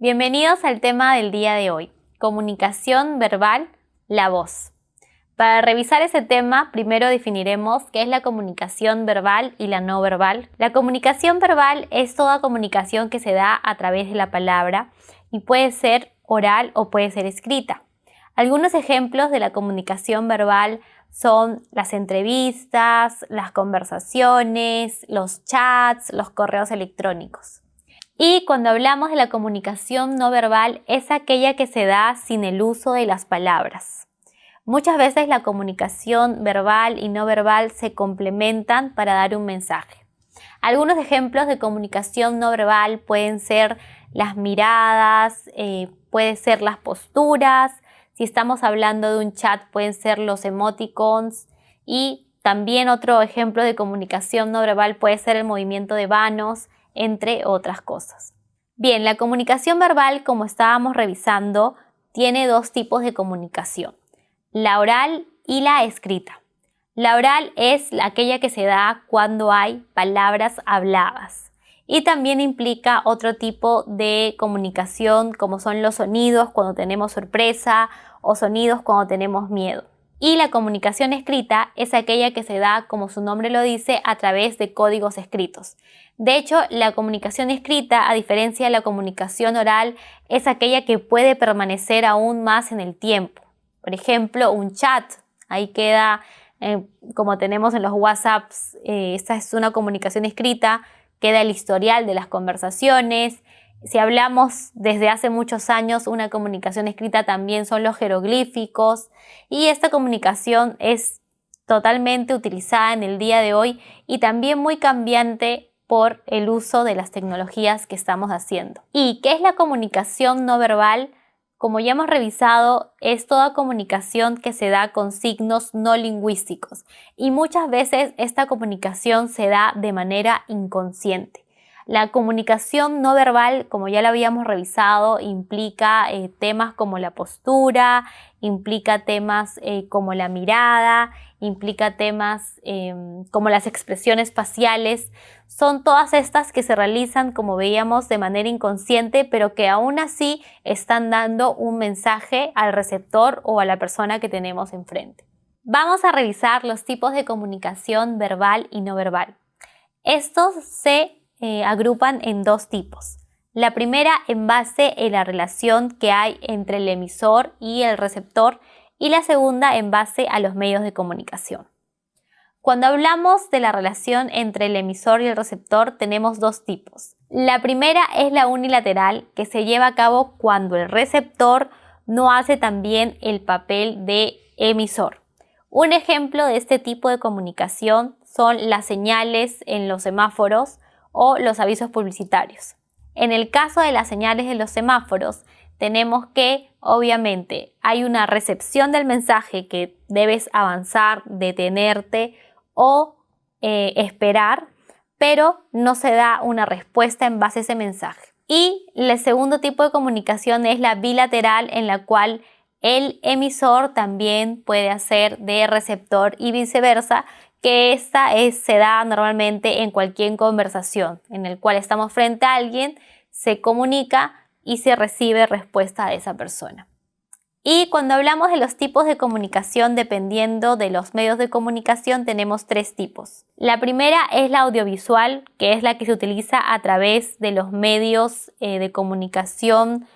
Bienvenidos al tema del día de hoy, comunicación verbal, la voz. Para revisar ese tema, primero definiremos qué es la comunicación verbal y la no verbal. La comunicación verbal es toda comunicación que se da a través de la palabra y puede ser oral o puede ser escrita. Algunos ejemplos de la comunicación verbal son las entrevistas, las conversaciones, los chats, los correos electrónicos. Y cuando hablamos de la comunicación no verbal es aquella que se da sin el uso de las palabras. Muchas veces la comunicación verbal y no verbal se complementan para dar un mensaje. Algunos ejemplos de comunicación no verbal pueden ser las miradas, pueden ser las posturas. Si estamos hablando de un chat pueden ser los emoticons y también otro ejemplo de comunicación no verbal puede ser el movimiento de manos, entre otras cosas. Bien, la comunicación verbal, como estábamos revisando, tiene dos tipos de comunicación, la oral y la escrita. La oral es aquella que se da cuando hay palabras habladas y también implica otro tipo de comunicación como son los sonidos cuando tenemos sorpresa o sonidos cuando tenemos miedo. Y la comunicación escrita es aquella que se da, como su nombre lo dice, a través de códigos escritos. De hecho, la comunicación escrita, a diferencia de la comunicación oral, es aquella que puede permanecer aún más en el tiempo. Por ejemplo, un chat, ahí queda, como tenemos en los WhatsApps, esta es una comunicación escrita, queda el historial de las conversaciones. Si hablamos desde hace muchos años, una comunicación escrita también son los jeroglíficos y esta comunicación es totalmente utilizada en el día de hoy y también muy cambiante por el uso de las tecnologías que estamos haciendo. ¿Y qué es la comunicación no verbal? Como ya hemos revisado, es toda comunicación que se da con signos no lingüísticos y muchas veces esta comunicación se da de manera inconsciente. La comunicación no verbal, como ya lo habíamos revisado, implica temas como la postura, implica temas como la mirada, implica temas como las expresiones faciales. Son todas estas que se realizan, como veíamos, de manera inconsciente, pero que aún así están dando un mensaje al receptor o a la persona que tenemos enfrente. Vamos a revisar los tipos de comunicación verbal y no verbal. Estos se agrupan en dos tipos. La primera en base en la relación que hay entre el emisor y el receptor y la segunda en base a los medios de comunicación. Cuando hablamos de la relación entre el emisor y el receptor tenemos dos tipos. La primera es la unilateral que se lleva a cabo cuando el receptor no hace también el papel de emisor. Un ejemplo de este tipo de comunicación son las señales en los semáforos o los avisos publicitarios. En el caso de las señales de los semáforos, tenemos que, obviamente, hay una recepción del mensaje que debes avanzar, detenerte o esperar, pero no se da una respuesta en base a ese mensaje. Y el segundo tipo de comunicación es la bilateral, en la cual el emisor también puede hacer de receptor y viceversa, que se da normalmente en cualquier conversación en el cual estamos frente a alguien, se comunica y se recibe respuesta de esa persona. Y cuando hablamos de los tipos de comunicación dependiendo de los medios de comunicación tenemos tres tipos. La primera es la audiovisual, que es la que se utiliza a través de los medios de comunicación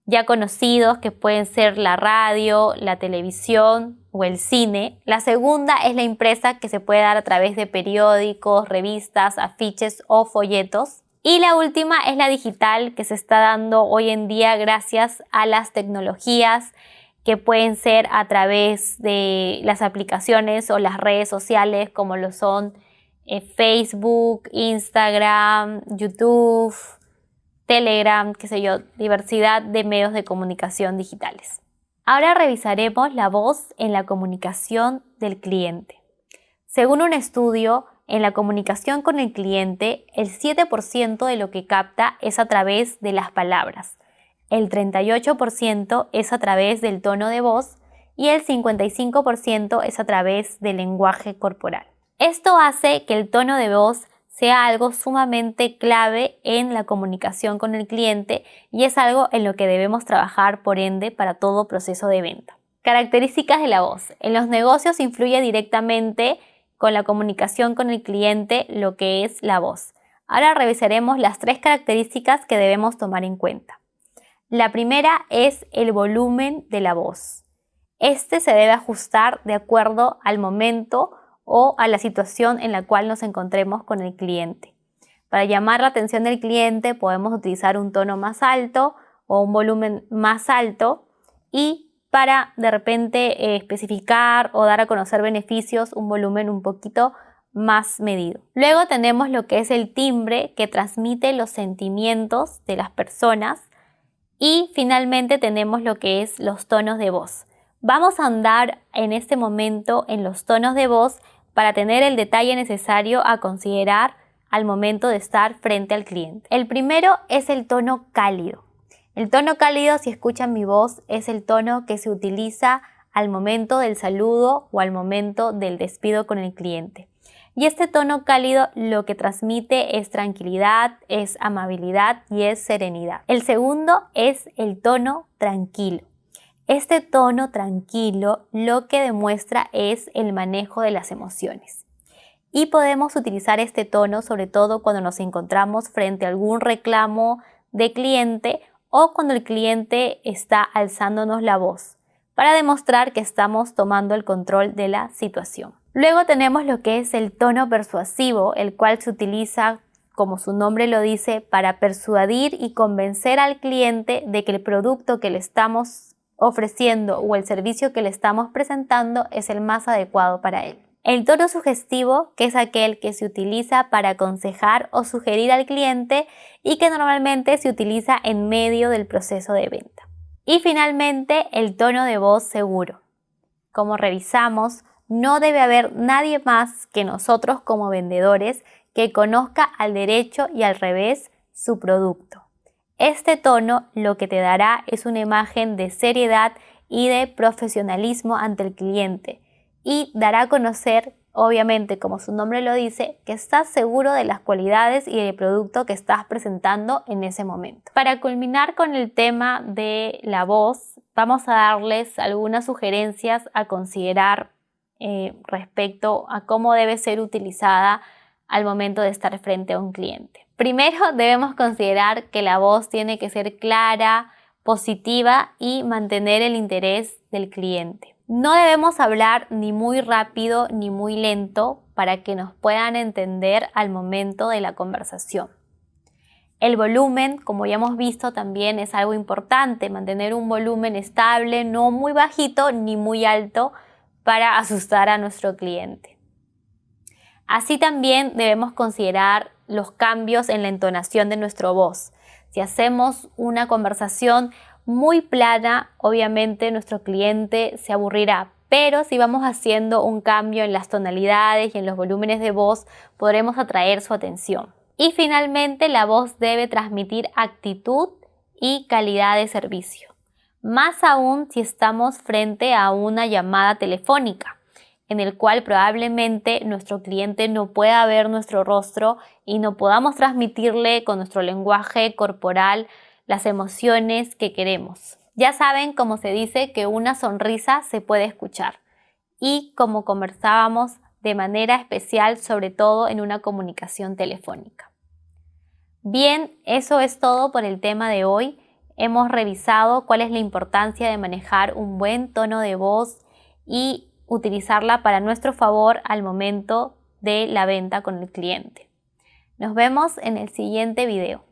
ya conocidos, que pueden ser la radio, la televisión o el cine. La segunda es la impresa, que se puede dar a través de periódicos, revistas, afiches o folletos. Y la última es la digital, que se está dando hoy en día gracias a las tecnologías que pueden ser a través de las aplicaciones o las redes sociales como lo son Facebook, Instagram, YouTube, Telegram, diversidad de medios de comunicación digitales. Ahora revisaremos la voz en la comunicación del cliente. Según un estudio, en la comunicación con el cliente, el 7% de lo que capta es a través de las palabras, el 38% es a través del tono de voz y el 55% es a través del lenguaje corporal. Esto hace que el tono de voz sea algo sumamente clave en la comunicación con el cliente y es algo en lo que debemos trabajar, por ende, para todo proceso de venta. Características de la voz. En los negocios influye directamente con la comunicación con el cliente lo que es la voz. Ahora revisaremos las 3 características que debemos tomar en cuenta. La primera es el volumen de la voz. Este se debe ajustar de acuerdo al momento o a la situación en la cual nos encontremos con el cliente. Para llamar la atención del cliente podemos utilizar un tono más alto o un volumen más alto, y para de repente especificar o dar a conocer beneficios, un volumen un poquito más medido. Luego tenemos lo que es el timbre, que transmite los sentimientos de las personas, y finalmente tenemos lo que es los tonos de voz. Vamos a andar en este momento en los tonos de voz para tener el detalle necesario a considerar al momento de estar frente al cliente. El primero es el tono cálido. El tono cálido, si escuchan mi voz, es el tono que se utiliza al momento del saludo o al momento del despido con el cliente. Y este tono cálido lo que transmite es tranquilidad, es amabilidad y es serenidad. El segundo es el tono tranquilo. Este tono tranquilo lo que demuestra es el manejo de las emociones. Y podemos utilizar este tono sobre todo cuando nos encontramos frente a algún reclamo de cliente o cuando el cliente está alzándonos la voz, para demostrar que estamos tomando el control de la situación. Luego tenemos lo que es el tono persuasivo, el cual se utiliza, como su nombre lo dice, para persuadir y convencer al cliente de que el producto que le estamos ofreciendo o el servicio que le estamos presentando es el más adecuado para él. El tono sugestivo, que es aquel que se utiliza para aconsejar o sugerir al cliente y que normalmente se utiliza en medio del proceso de venta. Y finalmente, el tono de voz seguro. Como revisamos, no debe haber nadie más que nosotros como vendedores que conozca al derecho y al revés su producto. Este tono lo que te dará es una imagen de seriedad y de profesionalismo ante el cliente y dará a conocer, obviamente, como su nombre lo dice, que estás seguro de las cualidades y del producto que estás presentando en ese momento. Para culminar con el tema de la voz, vamos a darles algunas sugerencias a considerar respecto a cómo debe ser utilizada al momento de estar frente a un cliente. Primero, debemos considerar que la voz tiene que ser clara, positiva y mantener el interés del cliente. No debemos hablar ni muy rápido ni muy lento para que nos puedan entender al momento de la conversación. El volumen, como ya hemos visto, también es algo importante, mantener un volumen estable, no muy bajito ni muy alto para asustar a nuestro cliente. Así también debemos considerar los cambios en la entonación de nuestra voz. Si hacemos una conversación muy plana, obviamente nuestro cliente se aburrirá, pero si vamos haciendo un cambio en las tonalidades y en los volúmenes de voz, podremos atraer su atención. Y finalmente, la voz debe transmitir actitud y calidad de servicio. Más aún si estamos frente a una llamada telefónica, en el cual probablemente nuestro cliente no pueda ver nuestro rostro y no podamos transmitirle con nuestro lenguaje corporal las emociones que queremos. Ya saben, como se dice, que una sonrisa se puede escuchar, y como conversábamos de manera especial, sobre todo en una comunicación telefónica. Bien, eso es todo por el tema de hoy. Hemos revisado cuál es la importancia de manejar un buen tono de voz y utilizarla para nuestro favor al momento de la venta con el cliente. Nos vemos en el siguiente video.